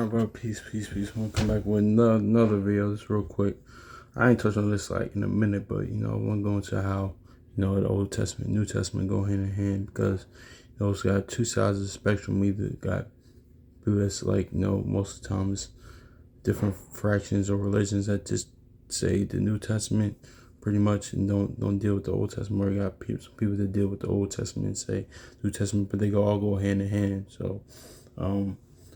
Alright, bro. Peace. I'm gonna come back with another video. Just real quick. I ain't touch on this like in a minute, but I want to go into how the Old Testament, New Testament go hand in hand because it's got two sides of the spectrum. We either got people that's like most of the time it's different fractions or religions that just say the New Testament pretty much and don't deal with the Old Testament. Or you got some people that deal with the Old Testament and say New Testament, but they all go hand in hand. So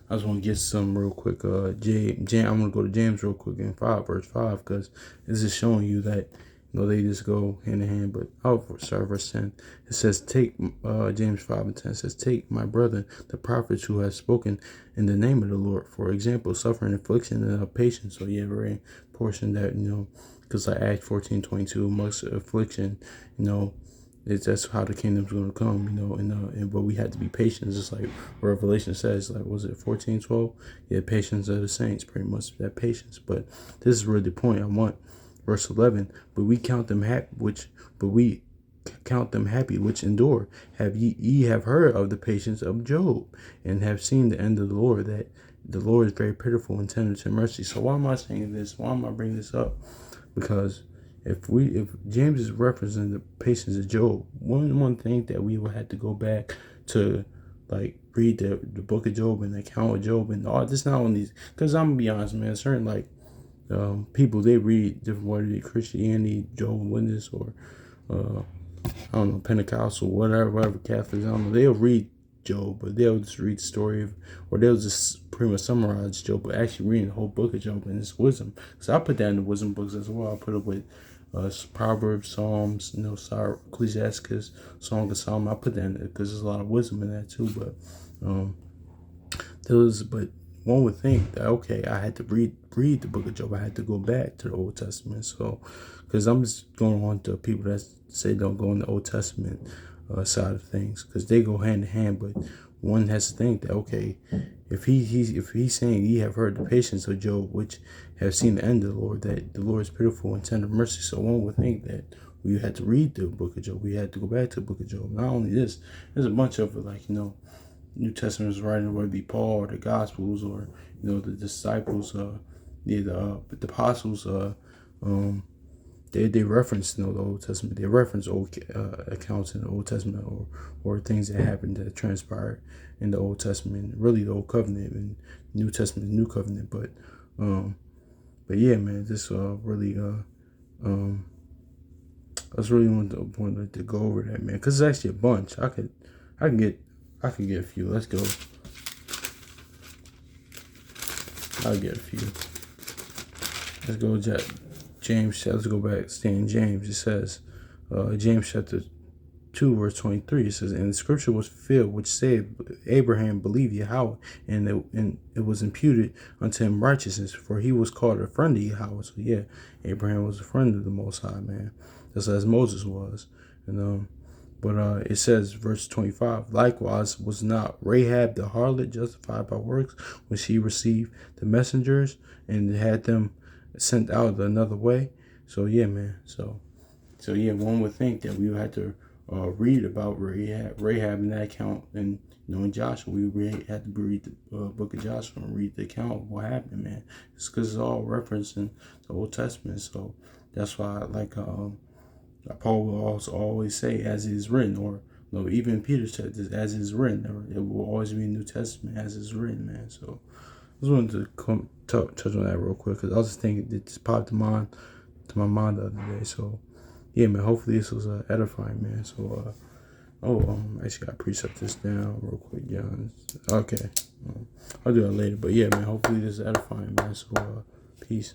I just want to get some real quick. I'm gonna go to James real quick in verse 5, because this is showing you that they just go hand in hand. But verse 10. It says, "Take James 5:10 says, take my brother, the prophets who have spoken in the name of the Lord, for example, suffering affliction and have patience." So very important that because like Acts 14:22, much affliction, that's how the kingdom's going to come, but we have to be patient, just like Revelation says, like, was it 14:12? Yeah, patience of the saints, pretty much that patience. But this is really the point I want. Verse 11, but we count them happy which endure. Have ye have heard of the patience of Job, and have seen the end of the Lord, that the Lord is very pitiful and tender to mercy. So why am I saying this? Why am I bringing this up? Because if James is referencing the patience of Job, one thing that we will have to go back to, like, read the book of Job and the account of Job and all this. Not only because I'm gonna be honest, man, certain like people, they read different, whether they Christianity, Jehovah's Witness, or I don't know, Pentecostal, whatever Catholics, I don't know, they'll read Job, but they'll just read the story of, or they'll just pretty much summarize Job, but actually reading the whole book of Job and its wisdom. So I put that in the wisdom books as well. I put it with Proverbs, Psalms, Ecclesiastes, Song of Solomon. I put that in there because there's a lot of wisdom in that too. But but one would think that, okay, I had to read the book of Job. I had to go back to the Old Testament. So, because I'm just going on to people that say don't go in the Old Testament side of things, because they go hand in hand. But one has to think that, okay, if he's saying ye have heard the patience of Job, which have seen the end of the Lord, that the Lord is pitiful and tender mercy. So one would think that we had to read the book of Job. We had to go back to the book of Job. Not only this, there's a bunch of like New Testament is writing, whether it be Paul or the Gospels or the disciples, the apostles, they reference the Old Testament. They reference old accounts in the Old Testament, or things that happened that transpired in the Old Testament. Really, the Old Covenant and New Testament, New Covenant. But yeah, man, this really I was really wanted to go over that, man, because it's actually a bunch. I can get a few. Let's go. I'll get a few. Let's go, James. Let's go back. Stay in James. It says, James chapter 2, verse 23. It says, "And the scripture was fulfilled, which said, Abraham believed Yahweh, and it was imputed unto him righteousness, for he was called a friend of Yahweh." So yeah, Abraham was a friend of the Most High, man, just as Moses was. And But it says, verse 25, "Likewise was not Rahab the harlot justified by works when she received the messengers and had them sent out another way?" So yeah, man. So yeah, one would think that we would have to read about Rahab in that account, and in Joshua, we had to read the book of Joshua and read the account of what happened, man. It's because it's all referenced in the Old Testament. So that's why, like Paul will also always say, "As it is written," or even Peter said this, "As it is written," or it will always be New Testament, as is written, man. So I just wanted to touch on that real quick, because I was just thinking, it just popped to my mind the other day. So yeah, man, hopefully this was edifying, man. So actually, I precept this down real quick, John. Okay, I'll do that later. But yeah, man, hopefully this is edifying, man. So peace.